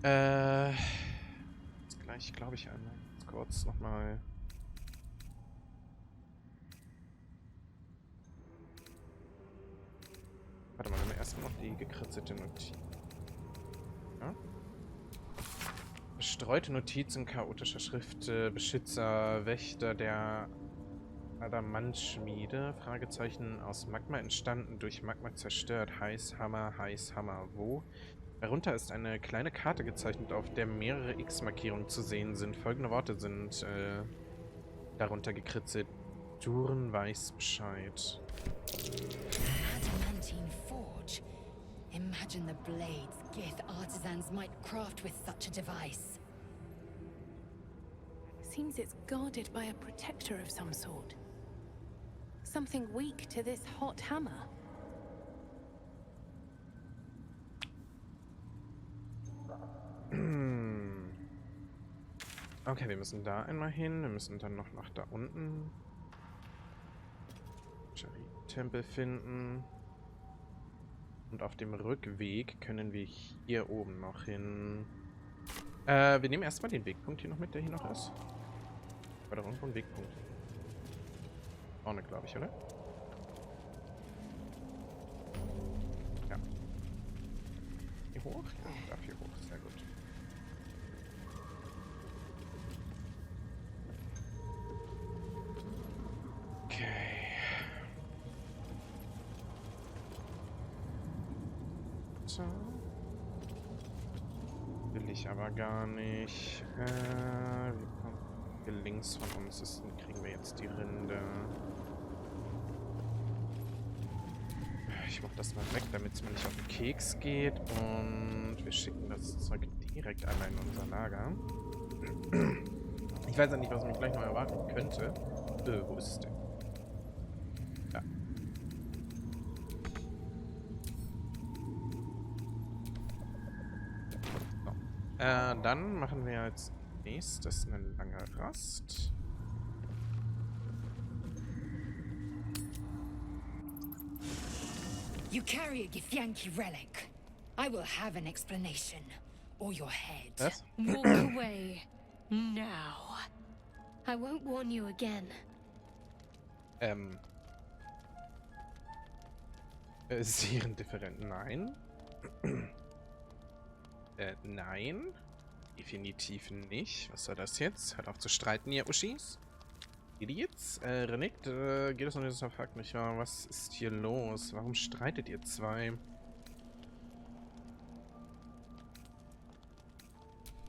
Jetzt gleich, glaube ich, einmal kurz nochmal. Warte mal, wenn wir erstmal noch die gekritzelte Notiz. Ja? Bestreute Notizen chaotischer Schrift, Beschützer, Wächter der Adamantschmiede, Fragezeichen aus Magma entstanden, durch Magma zerstört, Heiß Hammer, wo? Darunter ist eine kleine Karte gezeichnet, auf der mehrere X-Markierungen zu sehen sind. Folgende Worte sind darunter gekritzelt. Duren weiß Bescheid. Adamantine forge. Imagine the blades Gith artisans might craft with such a device. Seems it's guarded by a protector of some sort. Something weak to this hot hammer. Okay, wir müssen da einmal hin. Wir müssen dann noch nach da unten. Tempel finden. Und auf dem Rückweg können wir hier oben noch hin. Wir nehmen erstmal den Wegpunkt hier noch mit, der hier noch ist. War da irgendwo ein Wegpunkt? Vorne, glaube ich, oder? Ja. Hier hoch? Ja, darf hier hoch. Sehr gut. Okay. So. Will ich aber gar nicht. Hier links von uns ist, kriegen wir jetzt die Rinde. Ich mach das mal weg, damit es mir nicht auf den Keks geht. Und wir schicken das Zeug direkt einmal in unser Lager. Ich weiß ja nicht, was mich gleich noch erwarten könnte. Wo ist es denn? Ja. So. Dann machen wir als nächstes eine lange Rast. You carry a Githyanki relic. I will have an explanation. Or your head. Was? Walk away. Now. I won't warn you again. Serendifferent, nein. Nein. Definitiv nicht. Was soll das jetzt? Hört auf zu streiten, ihr Uschis. Idiots. Renekt, geht es um diesen Fakt nicht wahr? Was ist hier los? Warum streitet ihr zwei?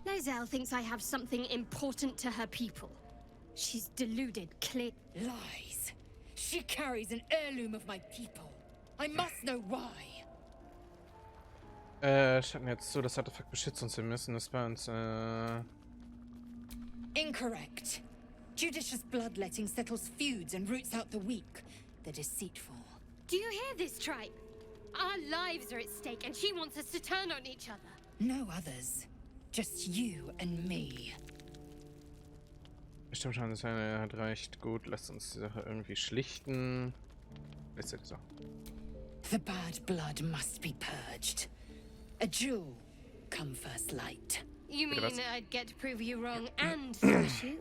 Lozelle thinks I have something important to her people. She's deluded, clear. Lies. She carries an heirloom of my people. I must know why. Statt mir jetzt so, das Artefakt beschützt uns. Wir müssen es bei uns, Incorrect. Judicious bloodletting settles feuds and roots out the weak, the deceitful. Do you hear this, Streit? Our lives are at stake, and she wants us to turn on each other. No others. Just you and me. Stimmt schon, er hat recht. Gut, lasst uns die Sache irgendwie schlichten. Ist jetzt so. The bad blood must be purged. A jewel, come first light. You mean was? I'd get to prove you wrong and thrash you?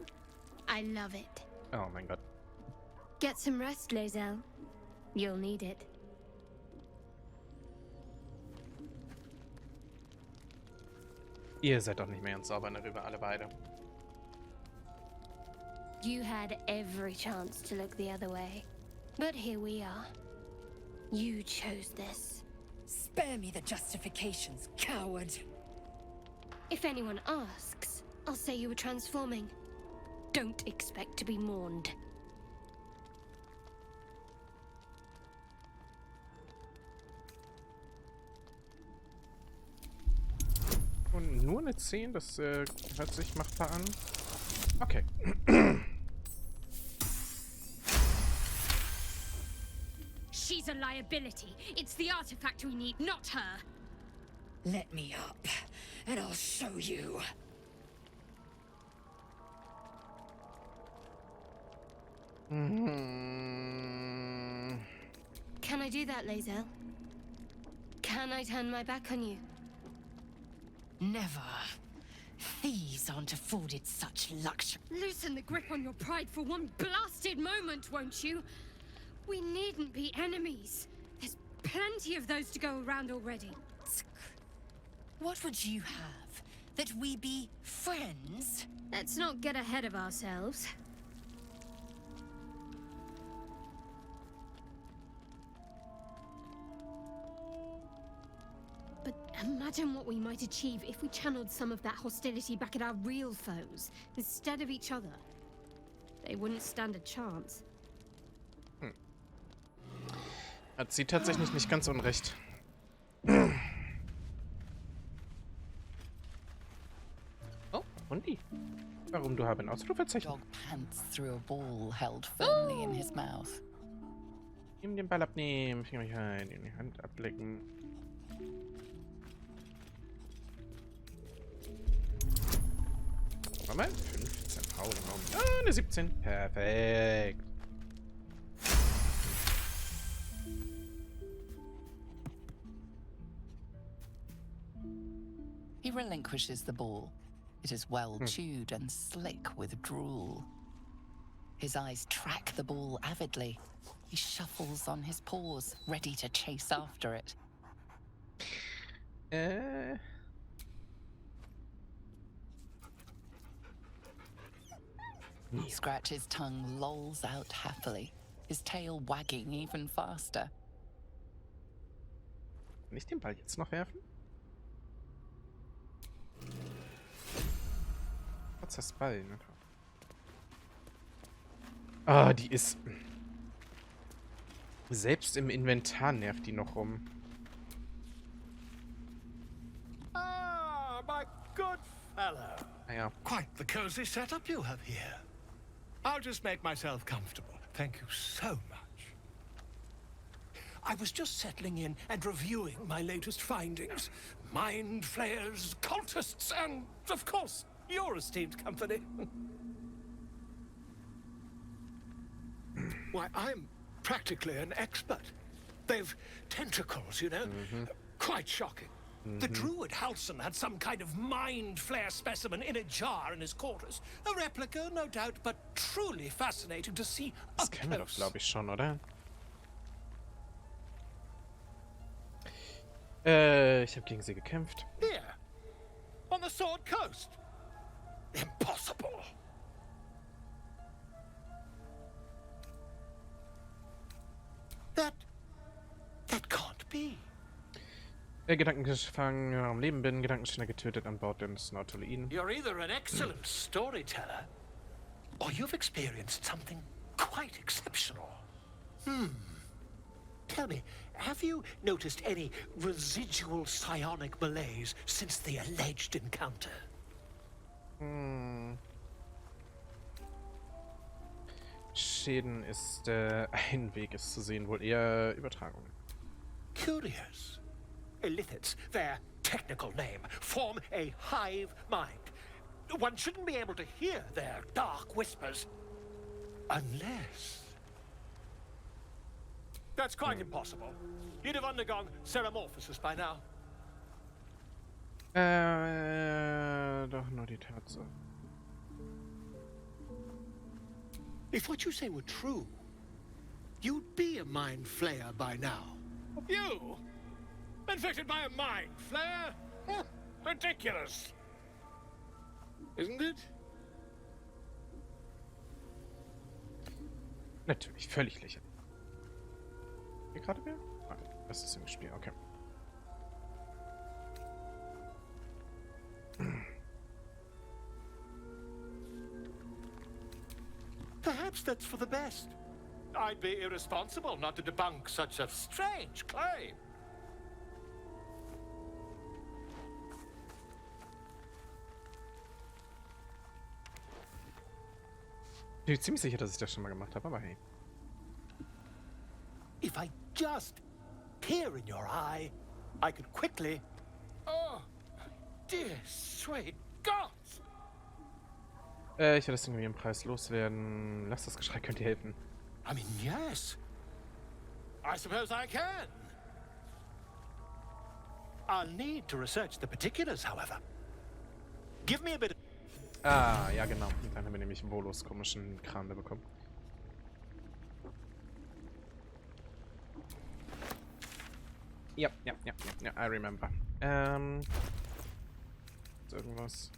I love it. Oh mein Gott. Get some rest, Lozelle. You'll need it. Ihr seid doch nicht mehr ganz sauber darüber, alle beide. You had every chance to look the other way. But here we are. You chose this. Spare me the justifications, coward. If anyone asks, I'll say you were transforming. Don't expect to be mourned. Und nur eine 10, das hört sich machbar an. Okay. She's a liability. It's the artifact we need, not her. Let me up, and I'll show you. Can I do that, Lozelle? Can I turn my back on you? Never. Thieves aren't afforded such luxury. Loosen the grip on your pride for one blasted moment, won't you? We needn't be enemies. There's plenty of those to go around already. What would you have? That we be friends? Let's not get ahead of ourselves. But imagine what we might achieve if we channeled some of that hostility back at our real foes, instead of each other. They wouldn't stand a chance. Hat sie tatsächlich nicht ganz unrecht. Oh, und die? Warum du haben Ausrufezeichen? Dog pants through a ball held firmly in his mouth. Ihm den Ball abnehmen, Fingerchen in die Hand ablecken. Mal 15 Hauen. Ah, eine 17. Perfekt. He relinquishes the ball. It is well chewed and slick with drool. His eyes track the ball avidly. He shuffles on his paws, ready to chase after it. Scratch's tongue lolls out happily, his tail wagging even faster. Kann ich den Ball jetzt noch werfen? Trotz das Ball, ne? Ah, die ist... Selbst im Inventar nervt die noch rum. Ah, my good fellow. Naja. Quite the cozy setup you have here. I'll just make myself comfortable. Thank you so much. I was just settling in and reviewing my latest findings. Mind flayers, cultists, and, of course, your esteemed company. Why, I'm practically an expert. They've tentacles, you know? Quite shocking. The druid Halson had some kind of mind flare specimen in a jar in his quarters. A replica, no doubt, but truly fascinating to see Das up kennen wir doch, close. glaube ich, schon, oder? Ich habe gegen sie gekämpft. Here, on the Sword Coast. Impossible. That can't be. Gedankengefangen am Leben bin, Gedankenschnell getötet an Bord des Nautilien. You're either an excellent storyteller, or you've experienced something quite exceptional. Tell me, have you noticed any residual psionic malaise since the alleged encounter? Schäden ist ein Weg, es zu sehen, wohl eher Übertragung. Curious. Illithids, their technical name, form a hive mind. One shouldn't be able to hear their dark whispers unless... That's quite impossible. You'd have undergone ceramorphosis by now. Doch nur die Tatsache. If what you say were true, you'd be a mind flayer by now. You? Infected by a mind flare? Huh, ridiculous. Isn't it? Natürlich, völlig lächerlich. Hier gerade wer? Ah, das ist im Spiel, okay. Perhaps that's for the best. I'd be irresponsible not to debunk such a strange claim. Ich bin ziemlich sicher, dass ich das schon mal gemacht habe, aber hey. If I just peer in your eye, I could quickly... Oh, dear sweet God! Ich werde das Ding mit ihrem Preis loswerden. Lass das Geschrei, könnt ihr helfen. I mean, yes. I suppose I can. I'll need to research the particulars, however. Give me a bit. Ah, ja genau. Und dann haben wir nämlich Volos komischen Kram da bekommen. Ja, I remember. Ist irgendwas?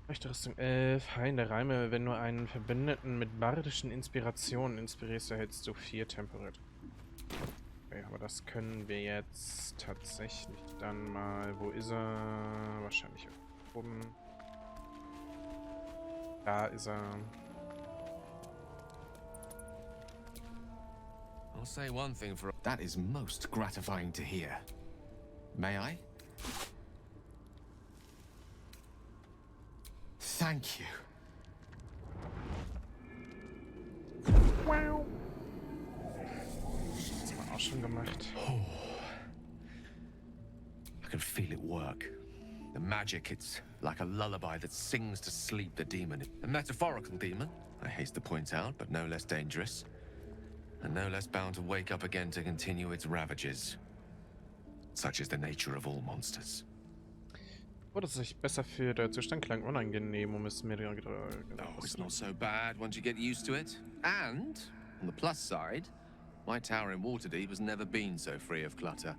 Rüstung 11, Feinde, Reime. Wenn du einen Verbündeten mit bardischen Inspirationen inspirierst, erhältst du 4 Temperate. Okay, aber das können wir jetzt tatsächlich dann mal... Wo ist er? Wahrscheinlich hier oben. Da ist er. I'll say one thing for... That is most gratifying to hear. May I? Thank you. Wow. Das haben wir auch schon gemacht. I can feel it work. The magic, it's like a lullaby that sings to sleep the demon. A metaphorical demon, I haste to point out, but no less dangerous. And no less bound to wake up again to continue its ravages. Such is the nature of all monsters. Wurde es sich besser für der Zustand klang unangenehm, es mir Oh, it's not so bad once you get used to it. And, on the plus side, my tower in Waterdeep has never been so free of clutter.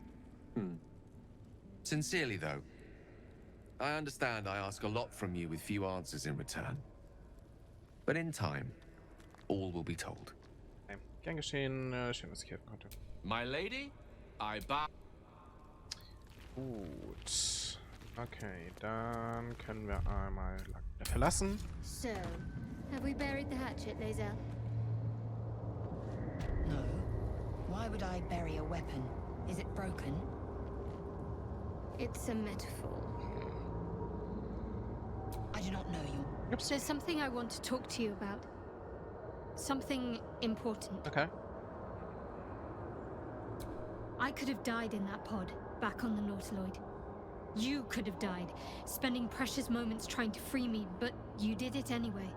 Sincerely, though, I understand I ask a lot from you with few answers in return. But in time, all will be told. Okay. Gern geschehen, schön, dass ich helfen konnte. My lady, I bow. Gut. Okay, dann können wir einmal verlassen. So, have we buried the hatchet, Lae'zel? No. Why would I bury a weapon? Is it broken? It's a metaphor. I do not know you. Oops. There's something I want to talk to you about. Something important. Okay. I could have died in that pod, back on the Nautiloid. You could have died, spending precious moments trying to free me, but you did it anyway.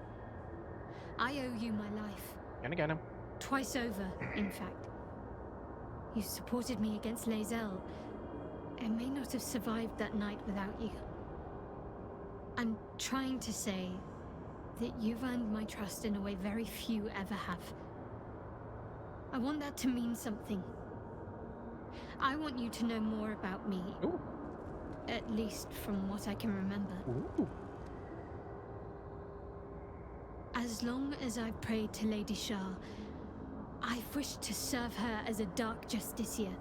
I owe you my life. Gerne, gerne. Twice over, in fact. You supported me against Lae'zel. I may not have survived that night without you. I'm trying to say that you've earned my trust in a way very few ever have. I want that to mean something. I want you to know more about me. Ooh. At least from what I can remember. Ooh. As long as I've prayed to Lady Shah, I've wished to serve her as a Dark Justiciar.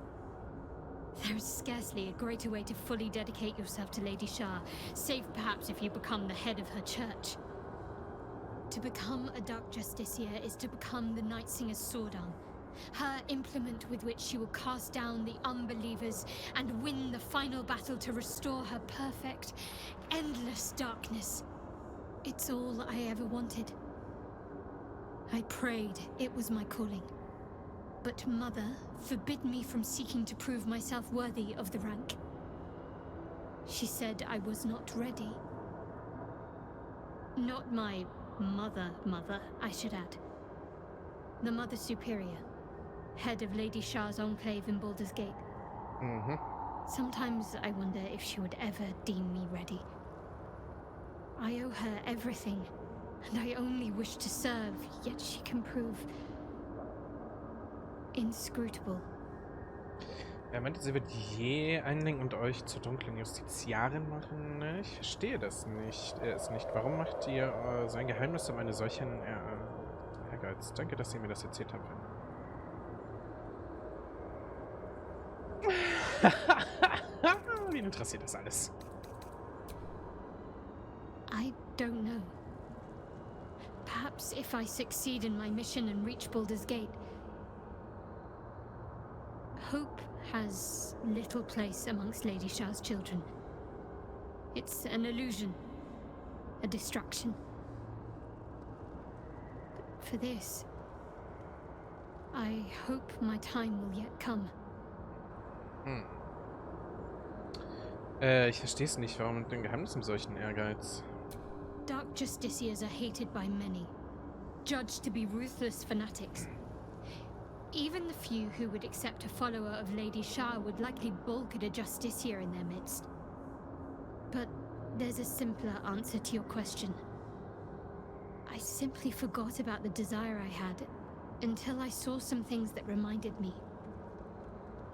There is scarcely a greater way to fully dedicate yourself to Lady Shah, save perhaps if you become the head of her church. To become a Dark Justiciar is to become the Night Singer's sword arm, her implement with which she will cast down the unbelievers and win the final battle to restore her perfect, endless darkness. It's all I ever wanted. I prayed it was my calling. But Mother forbid me from seeking to prove myself worthy of the rank. She said I was not ready. Not my mother, I should add. The Mother Superior, head of Lady Shah's enclave in Baldur's Gate. Mhm. Sometimes I wonder if she would ever deem me ready. I owe her everything, and I only wish to serve, yet she can prove inscrutable. Er meinte, sie wird je einlenken und euch zur dunklen Justiziarin machen. Ich verstehe das nicht. Warum macht ihr so ein Geheimnis um eine solchen Ehrgeiz? Danke, dass ihr mir das erzählt habt. Wen interessiert das alles? I don't know. Perhaps if I succeed in my mission and reach Baldur's Gate, hope has little place amongst Lady Shah's children. It's an illusion, a distraction. But for this, I hope my time will yet come. Ich verstehe es nicht. Warum mit dem Geheimnis um solchen Ehrgeiz? Dark Justiciars are hated by many, judged to be ruthless fanatics. Even the few who would accept a follower of Lady Shah would likely balk at a Justiciar in their midst. but there's a simpler answer to your question. I simply forgot about the desire I had until I saw some things that reminded me.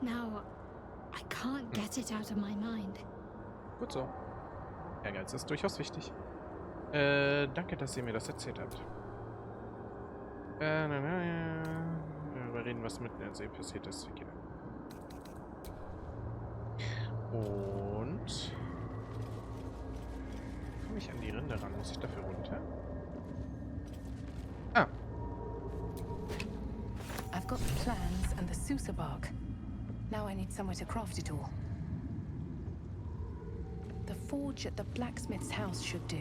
Now, I can't get it out of my mind. Gut so. Ehrgeiz ist durchaus wichtig. Danke, dass ihr mir das erzählt habt. Wir reden, was mitten in der See passiert ist. Wir gehen. Und... komme ich an die Rinde ran? Muss ich dafür runter? Ah. I've got the plans and the Sousa bark. Now I need somewhere to craft it all. The forge at the blacksmith's house should do.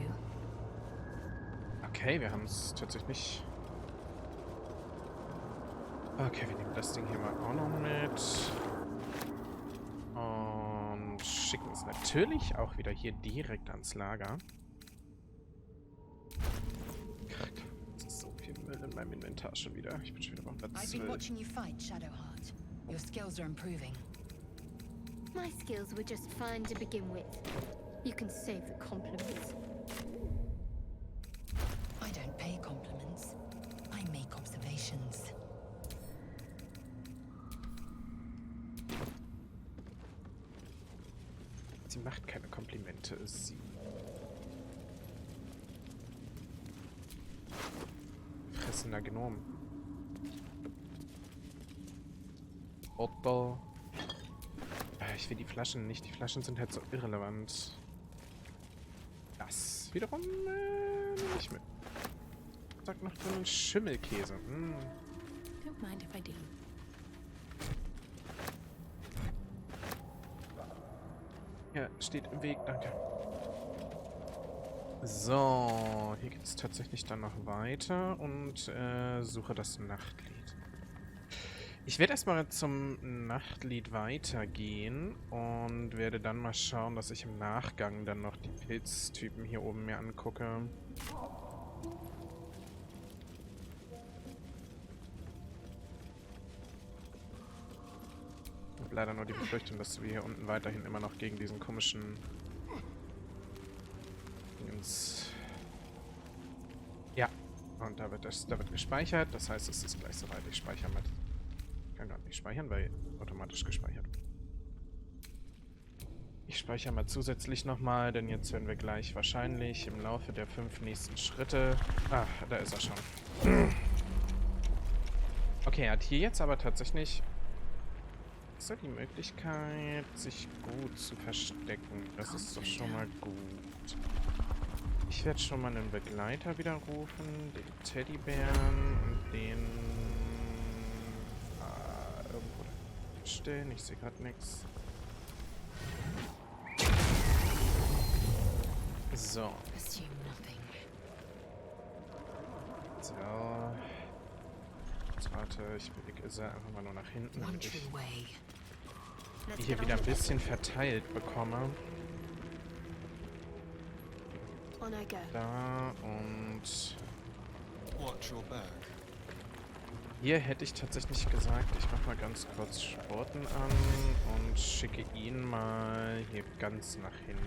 Okay, wir haben es tatsächlich... Okay, wir nehmen das Ding hier mal auch noch mit. Und schicken es natürlich auch wieder hier direkt ans Lager. Das ist so viel Müll in meinem Inventar schon wieder. Ich bin schon wieder bei I've been watching you fight, Shadowheart. Your skills are improving. My skills were just fine to begin with. You can save the compliments. I don't pay compliments. I make observations. Sie macht keine Komplimente, sie. Fressender Gnom. Otto. Ich will die Flaschen nicht. Die Flaschen sind halt so irrelevant. Das wiederum nicht mit. Sag noch drin Schimmelkäse. Don't mind if I do. Ja, steht im Weg, danke. So, hier geht es tatsächlich dann noch weiter und suche das Nachtlied. Ich werde erstmal zum Nachtlied weitergehen und werde dann mal schauen, dass ich im Nachgang dann noch die Pilztypen hier oben mir angucke. Ich habe leider nur die Befürchtung, dass wir hier unten weiterhin immer noch gegen diesen komischen Dingens... Ja, und da wird gespeichert, das heißt, es ist gleich soweit. Ich speichere mit. Ich kann gerade nicht speichern, weil automatisch gespeichert. Ich speichere mal zusätzlich nochmal, denn jetzt werden wir gleich wahrscheinlich im Laufe der 5 nächsten Schritte... Ah, da ist er schon. Okay, er hat hier jetzt aber tatsächlich so die Möglichkeit, sich gut zu verstecken. Das ist doch schon mal gut. Ich werde schon mal einen Begleiter widerrufen, den Teddybären und den... irgendwo da stellen. Ich sehe gerade nichts. So. So. Jetzt warte, ich bewege sie einfach mal nur nach hinten, damit ich die hier wieder ein bisschen verteilt bekomme. Da und hier hätte ich tatsächlich gesagt, ich mache mal ganz kurz Sporten an und schicke ihn mal hier ganz nach hinten.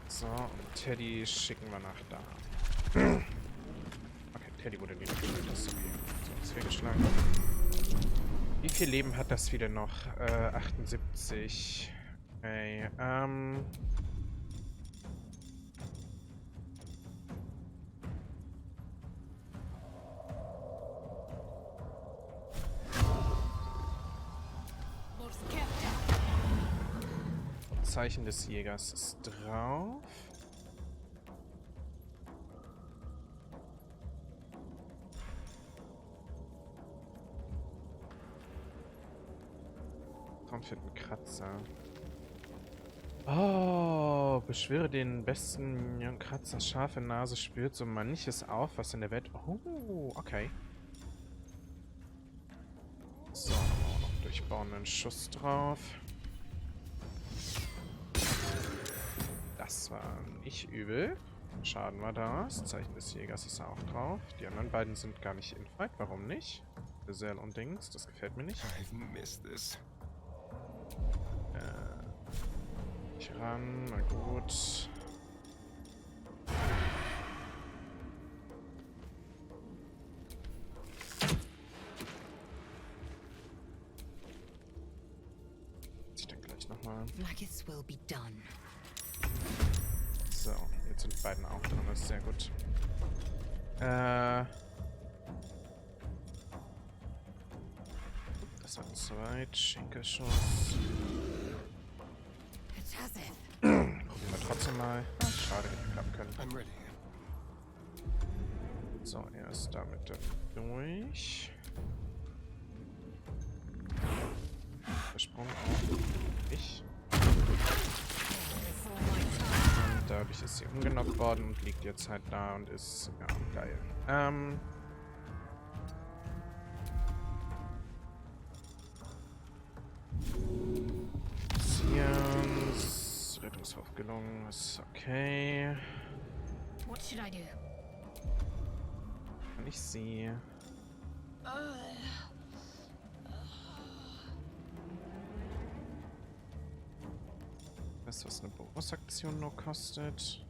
So, und Teddy schicken wir nach da. Okay, Teddy wurde niedergeschlagen, das ist okay. So, ist fehlgeschlagen. Wie viel Leben hat das wieder noch? 78. Okay, Zeichen des Jägers ist drauf. Kommt für den Kratzer. Oh, beschwöre den besten Kratzer. Scharfe Nase spürt so manches auf, was in der Welt... Oh, okay. So, noch durchbauenden Schuss drauf. Das war nicht übel. Schaden war das. Zeichen des Jägers ist auch drauf. Die anderen beiden sind gar nicht in Fight. Warum nicht? Gesell und Dings. Das gefällt mir nicht. Nicht ran, na gut. Ich dann gleich nochmal. Blackest will be done. So, jetzt sind die beiden auch drin, das ist sehr gut. Das war ein Streit, Schinkenschuss. Probieren wir trotzdem mal. Schade, hätte klappen können. I'm ready. So, er ist damit dann durch. Versprung auch. Ich. Und dadurch ist sie umgenockt worden und liegt jetzt halt da und ist, ja, geil. Rettungshof gelungen, ist okay. What should I do? Kann ich sie? Weißt du, was eine Bonusaktion nur kostet?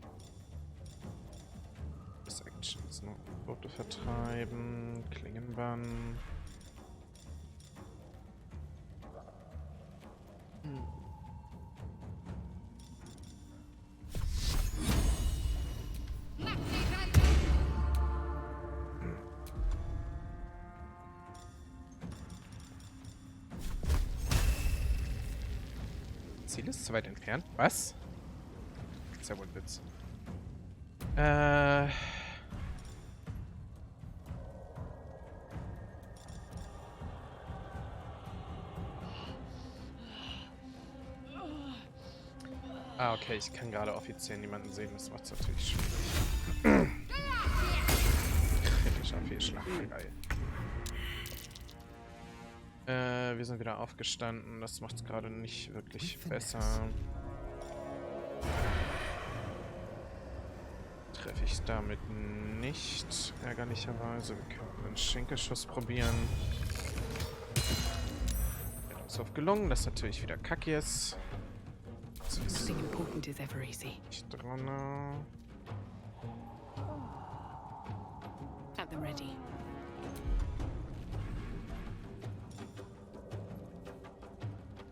Das Actions, ne? Boote vertreiben, Klingenbann. Ziel ist zu weit entfernt. Was? Das ist ja wohl ein Witz. Ah, okay, ich kann gerade offiziell niemanden sehen. Das macht es natürlich schwierig. Kritischer Fehlschlag. Geil. Wir sind wieder aufgestanden. Das macht es gerade nicht wirklich besser. Treffe ich damit nicht, ärgerlicherweise. Wir können einen Schenkenschuss probieren. Rettungshof gelungen, das natürlich wieder kacke ist. Nothing important is ever easy. Dran. At the ready.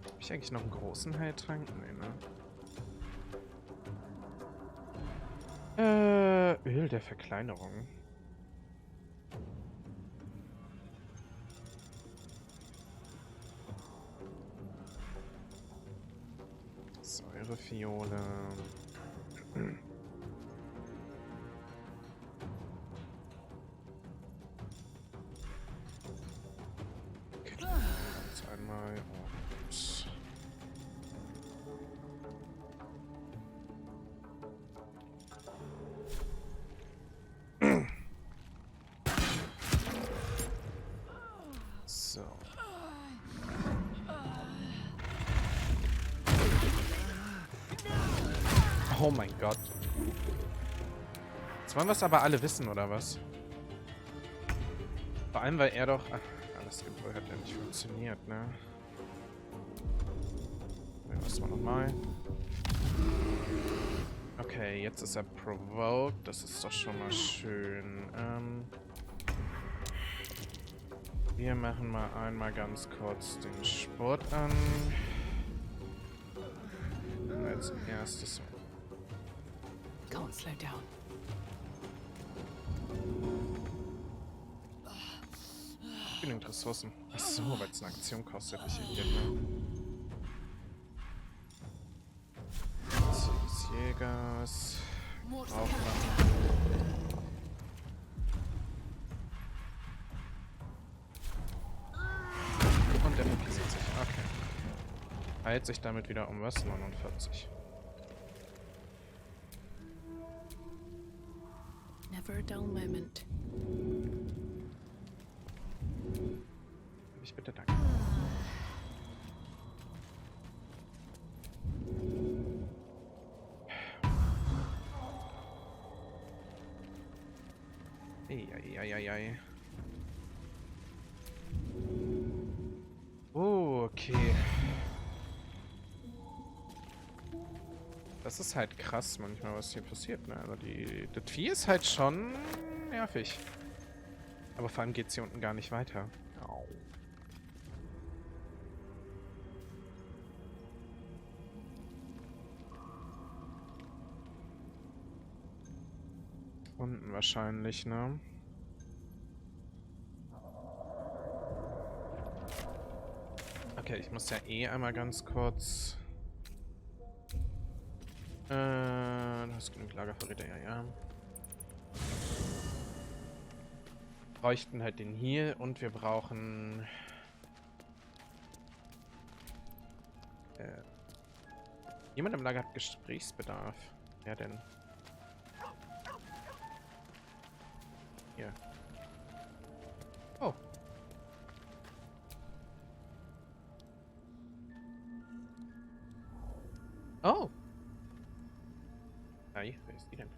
Hab ich eigentlich noch einen großen Heiltrank? Nee, ne? Öl der Verkleinerung. Säurefiole. Okay, jetzt einmal und so. Oh mein Gott. Jetzt wollen wir es aber alle wissen, oder was? Vor allem, weil er doch... Ach, alles Gebräu hat ja nicht funktioniert, ne? Was war nochmal? Okay, jetzt ist er provoked. Das ist doch schon mal schön. Wir machen mal einmal ganz kurz den Sport an. Und als erstes... Can't slow down. Genügend Ressourcen. Achso, weil es eine Aktion kostet, ich ne? Ziel des Jägers. Und der mobilisiert sich. Okay. Heilt sich damit wieder um was? 49. Never a dull moment. Ich bitte danke. Eieieiei. Oh, okay. Das ist halt krass manchmal, was hier passiert, ne? Also das Vieh ist halt schon nervig. Aber vor allem geht's hier unten gar nicht weiter. Au. Unten wahrscheinlich, ne? Okay, ich muss ja eh einmal ganz kurz... du hast genug Lagervorräte, ja. Bräuchten halt den Heal und wir brauchen... jemand im Lager hat Gesprächsbedarf. Wer denn? Hier. Oh. Oh. Hi, wer ist die denn?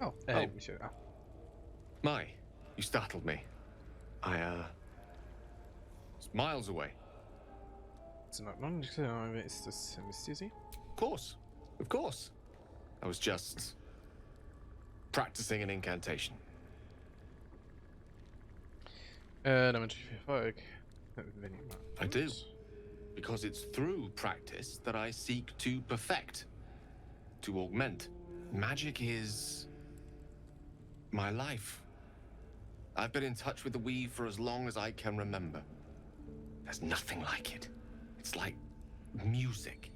Oh, My, you startled me. It's miles away. Ist in Ordnung. Wer ist das? Wisst ihr sie? Of course. I was just practicing an incantation. Damit viel Erfolg. Wenn ihr mal I do. Because it's through practice that I seek to perfect, to augment. Magic is my life. I've been in touch with the weave for as long as I can remember. There's nothing like it. It's like music,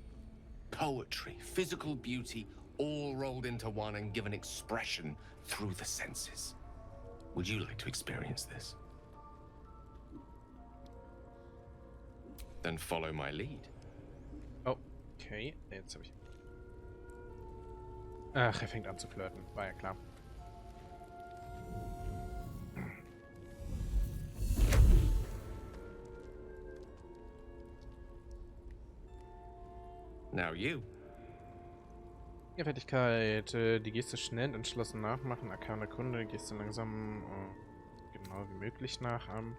poetry, physical beauty, all rolled into one and given expression through the senses. Would you like to experience this? Then follow my lead. Oh, okay. Jetzt habe ich... Ach, er fängt an zu flirten. War ja klar. Now you. Ja, Fertigkeit. Die Geste schnell und entschlossen nachmachen. Arkane Kunde. Geste langsam genau wie möglich nachahmen.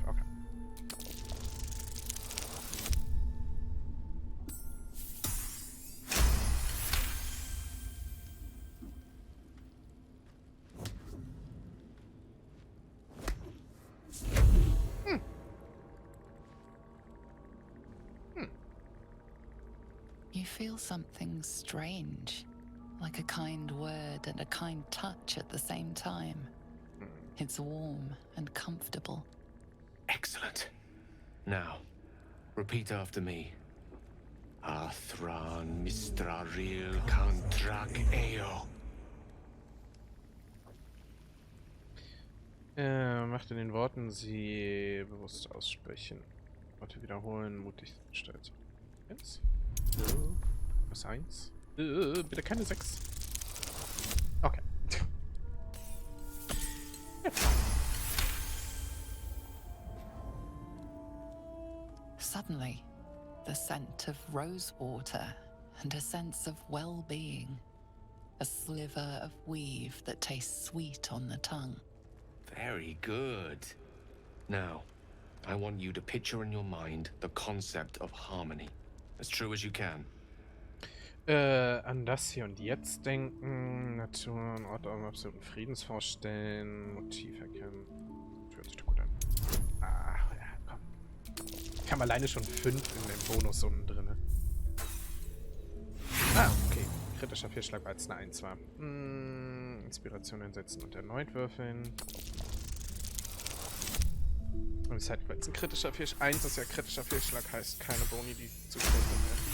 Okay. You feel something strange, like a kind word and a kind touch at the same time. It's warm and comfortable. Excellent. Now, repeat after me. Athran mistraril kantrak eo. Macht in den Worten sie bewusst aussprechen. Worte wiederholen, mutig stolz. Jetzt? Was 1? Bitte keine 6. Okay. Suddenly, the scent of rose water and a sense of well-being. A sliver of weave that tastes sweet on the tongue. Very good. Now, I want you to picture in your mind the concept of harmony. As true as you can. An das hier und jetzt denken, Natur und Ort am absoluten Friedens vorstellen, Motiv erkennen. Hört sich doch gut an. Ah, ja, komm. Ich habe alleine schon 5 in den Bonus unten drin. Ah, okay. Kritischer Fehlschlag, weil es eine 1 war. Inspiration einsetzen und erneut würfeln. Und es ist halt, weil es ein kritischer Fehlschlag. 1 ist ja kritischer Fehlschlag, heißt keine Boni, die zugerechnet werden.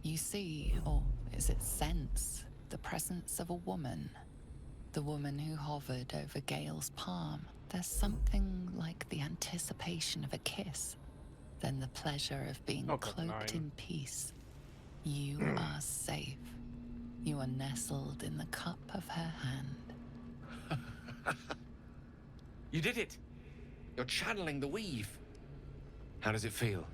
You see, or is it sense, the presence of a woman. The woman who hovered over Gale's palm. There's something like the anticipation of a kiss, then the pleasure of being cloaked in peace. You are safe. You are nestled in the cup of her hand. You did it! You're channeling the weave. How does it feel?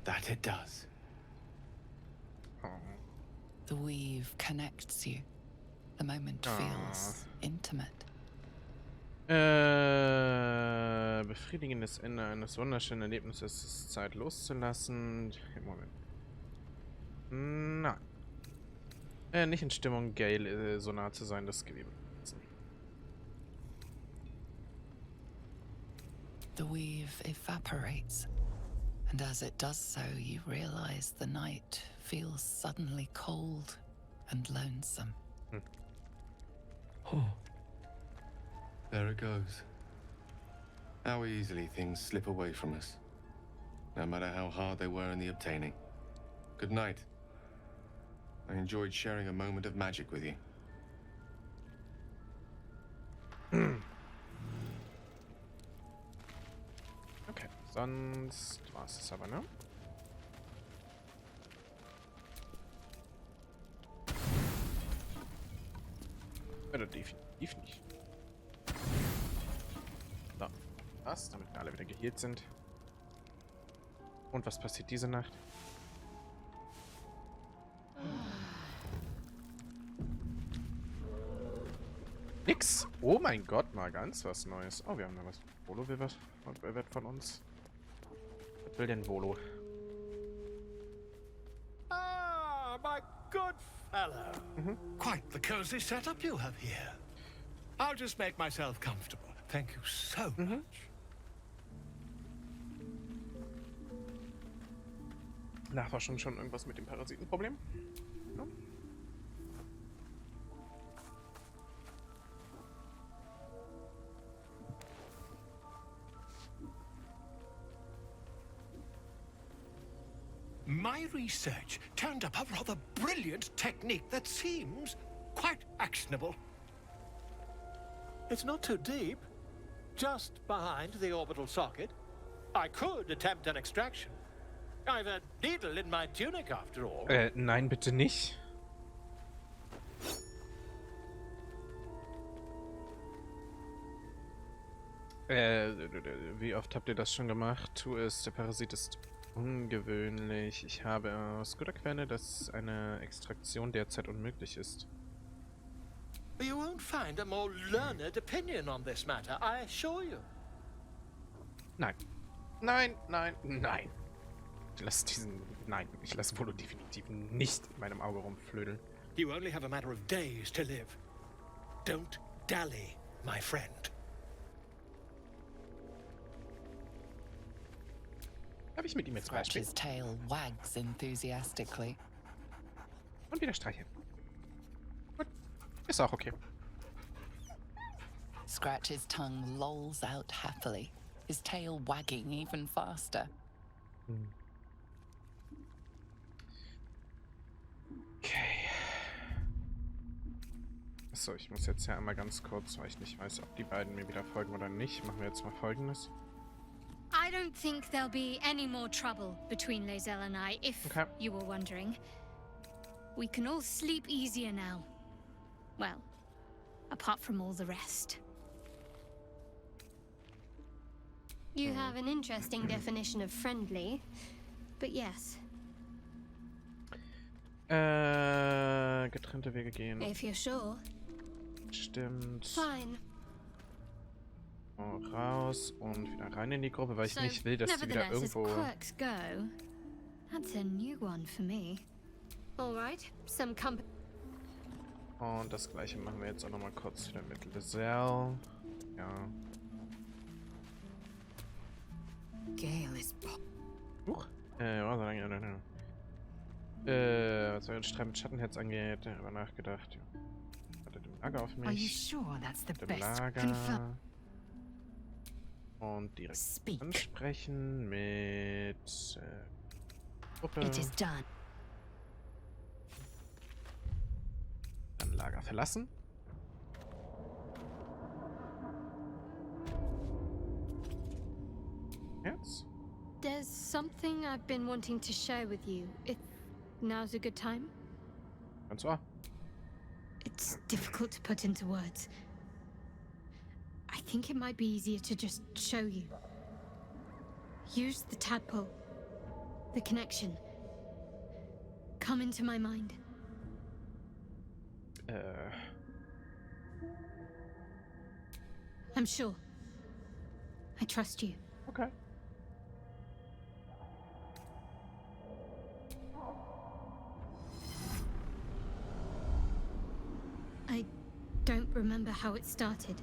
That it does. Oh. The weave connects you. The moment feels intimate. Befriedigendes Ende eines wunderschönen Erlebnisses. Es ist Zeit loszulassen. Moment. Nein. Nicht in Stimmung, Gale so nah zu sein, das Gewebe. The weave evaporates. And as it does so, you realize the night feels suddenly cold and lonesome. Oh. There it goes. How easily things slip away from us. No matter how hard they were in the obtaining. Good night. I enjoyed sharing a moment of magic with you. Okay, sonst war es aber, ne? Oder definitiv nicht. So, was? Damit wir alle wieder geheilt sind. Und was passiert diese Nacht? Nix. Oh mein Gott, mal ganz was Neues. Oh, wir haben da was. Volo will was wird von uns. Was will denn Volo? Ah, my good fellow. Quite the cozy setup you have here. I'll just make myself comfortable. Thank you so much. Nachforschung schon irgendwas mit dem Parasitenproblem? No? My research turned up a rather brilliant technique that seems quite actionable. It's not too deep, just behind the orbital socket. I could attempt an extraction. I've a needle in my tunic after all. Nein, bitte nicht. Wie oft habt ihr das schon gemacht? Tu es, der Parasit ist ungewöhnlich. Ich habe aus guter Quelle, dass eine Extraktion derzeit unmöglich ist. You won't find a more learned opinion on this matter, I assure you. Nein. Nein, nein, nein. Ich lasse Volo definitiv nicht in meinem Auge rumflödeln. You only have a matter of days to live. Don't dally, my friend. Habe ich mit ihm jetzt Beispiel? Scratch's tail wags enthusiastically. Und wieder streicheln. Gut. Ist auch okay. Scratch's tongue lolls out happily, his tail wagging even faster. Okay. Achso, ich muss jetzt ja einmal ganz kurz, weil ich nicht weiß, ob die beiden mir wieder folgen oder nicht. Machen wir jetzt mal Folgendes. I don't think there'll be any more trouble between Lae'zel and I, if you were wondering. We can all sleep easier now. Well, apart from all the rest. You have an interesting definition of friendly, but yes. Getrennte Wege gehen. If you're sure. Stimmt. Fine. Oh, raus und wieder rein in die Gruppe, weil ich nicht will, dass die wieder irgendwo... Quirks go, that's a new one for me. All right, some company. Und das gleiche machen wir jetzt auch nochmal kurz wieder mit Lae'zel. Ja. Gale is Huch. Was soll den Streit mit Schattenherz angeht, darüber nachgedacht. Ja. Hatte den Lager auf mich. Are you sure that's the Dem best? Lager. Und direkt ansprechen mit Gruppe. It is done. Dann Lager verlassen. Jetzt? There's something I've been wanting to share with you. It's now's a good time? Ganz wahr. It's difficult to put into words. I think it might be easier to just show you. Use the tadpole. The connection. Come into my mind. I'm sure. I trust you. Okay. I don't remember how it started.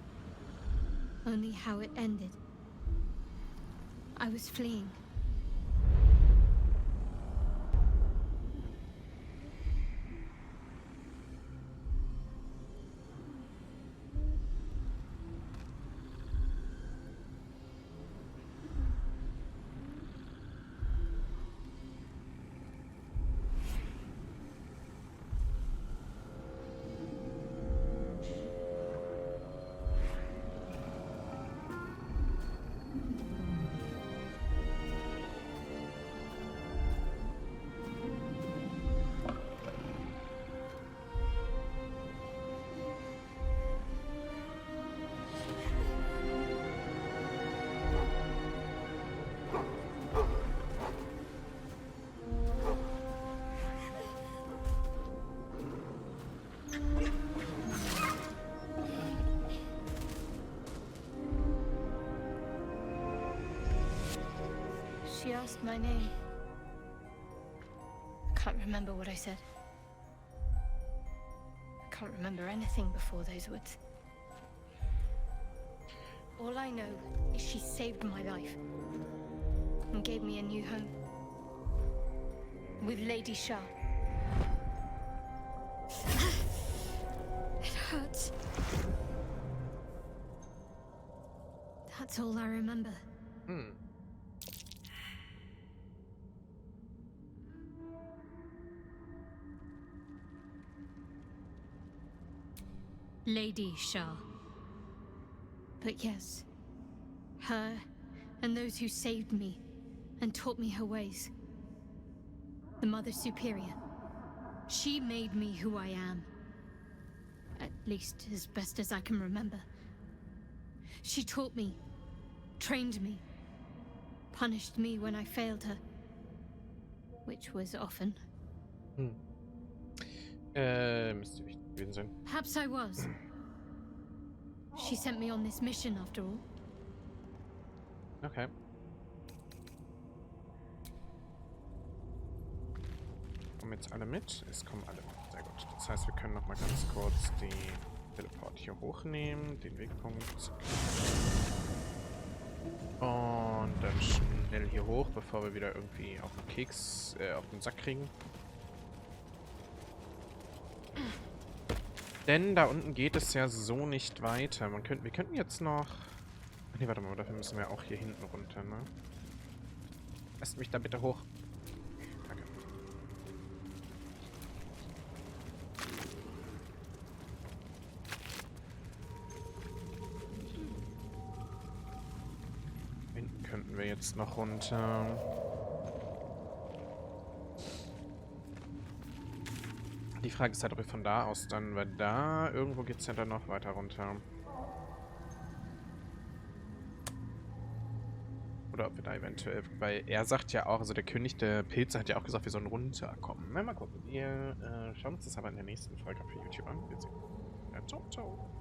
Only how it ended. I was fleeing. She asked my name. I can't remember what I said. I can't remember anything before those words. All I know is she saved my life and gave me a new home. With Lady Shah. It hurts. That's all I remember. Lady Shah. But yes, her and those who saved me and taught me her ways. The Mother Superior. She made me who I am. At least as best as I can remember. She taught me, trained me, punished me when I failed her. Which was often. Müsste wichtig gewesen sein. Perhaps I was. She sent me on this mission after all. Okay. Kommen jetzt alle mit? Es kommen alle mit. Sehr gut. Das heißt, wir können noch mal ganz kurz die Teleport hier hochnehmen, den Wegpunkt. Und dann schnell hier hoch, bevor wir wieder irgendwie auf den Keks, auf den Sack kriegen. Denn da unten geht es ja so nicht weiter. Wir könnten jetzt noch... Ach nee, warte mal, dafür müssen wir auch hier hinten runter, ne? Lasst mich da bitte hoch. Danke. Hinten könnten wir jetzt noch runter. Die Frage ist halt, ob wir von da aus dann, weil da irgendwo geht es ja dann noch weiter runter. Oder ob wir da eventuell, weil er sagt ja auch, also der König der Pilze hat ja auch gesagt, wir sollen runterkommen. Na, mal gucken. Wir schauen uns das aber in der nächsten Folge für YouTube an. Wir sehen uns. Ja, ciao, ciao.